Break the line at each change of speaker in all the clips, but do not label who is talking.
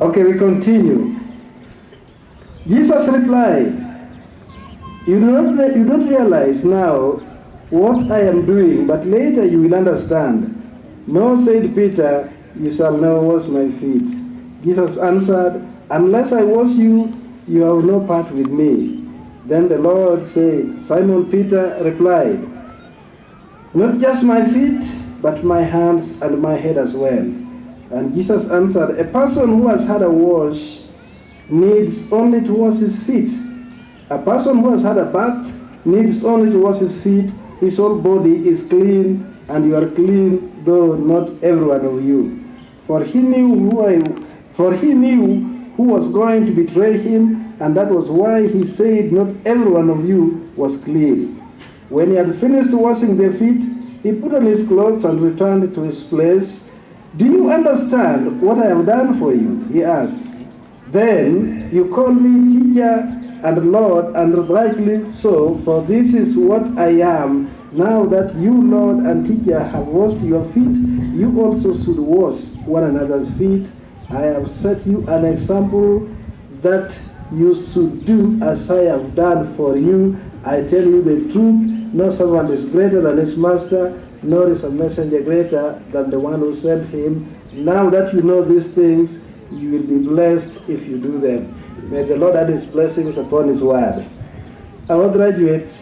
Okay, we continue. Jesus replied, you don't realize now what I am doing, but later you will understand. No, said Peter, you shall never wash my feet. Jesus answered, unless I wash you, you have no part with me. Then the Lord said, Simon Peter replied, not just my feet, but my hands and my head as well. And Jesus answered, a person who has had a wash needs only to wash his feet. A person who has had a bath needs only to wash his feet. His whole body is clean, and you are clean, though not every one of you. For he knew who was going to betray him, and that was why he said not every one of you was clean. When he had finished washing their feet, he put on his clothes and returned to his place. Do you understand what I have done for you? He asked. Then you call me teacher and Lord, and rightly so, for this is what I am. Now that you, Lord and teacher, have washed your feet, you also should wash one another's feet. I have set you an example that you should do as I have done for you. I tell you the truth, no servant is greater than his master, nor is a messenger greater than the one who sent him. Now that you know these things, you will be blessed if you do them. May the Lord add his blessings upon his word. Our graduates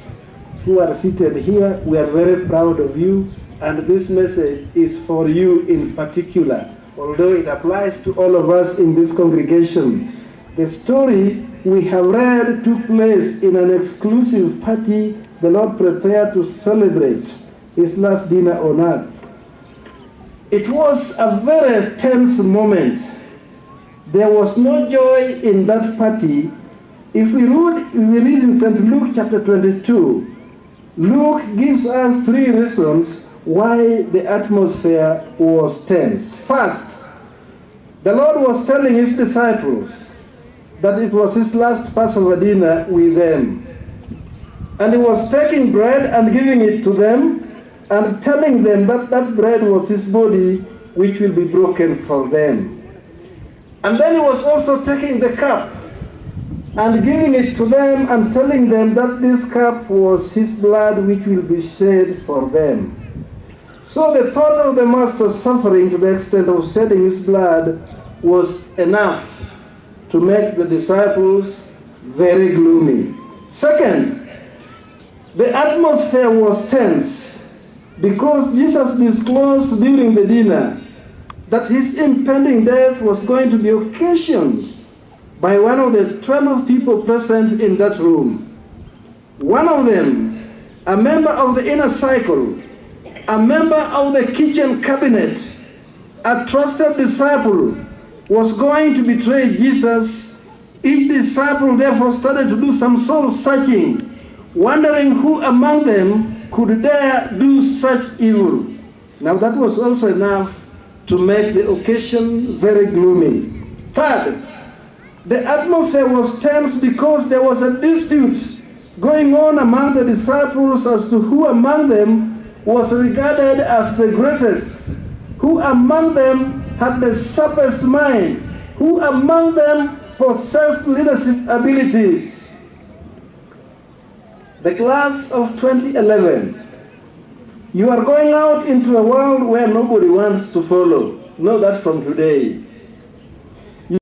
who are seated here, we are very proud of you, and this message is for you in particular, although it applies to all of us in this congregation. The story we have read took place in an exclusive party the Lord prepared to celebrate his last dinner on earth. It was a very tense moment. There was no joy in that party. If we read in St. Luke chapter 22, Luke gives us 3 reasons why the atmosphere was tense. First, the Lord was telling his disciples that it was his last Passover dinner with them. And he was taking bread and giving it to them and telling them that that bread was his body, which will be broken for them. And then he was also taking the cup and giving it to them and telling them that this cup was his blood, which will be shed for them. So the thought of the Master suffering to the extent of shedding his blood was enough to make the disciples very gloomy. Second, the atmosphere was tense because Jesus disclosed during the dinner that his impending death was going to be occasioned by one of the 12 people present in that room. One of them, a member of the inner circle, a member of the kitchen cabinet, a trusted disciple, was going to betray Jesus. Each disciple therefore started to do some soul searching, wondering who among them could dare do such evil. Now that was also enough to make the occasion very gloomy. Third, the atmosphere was tense because there was a dispute going on among the disciples as to who among them was regarded as the greatest, who among them had the sharpest mind, who among them possessed leadership abilities. The class of 2011, you are going out into a world where nobody wants to follow. Know that from today.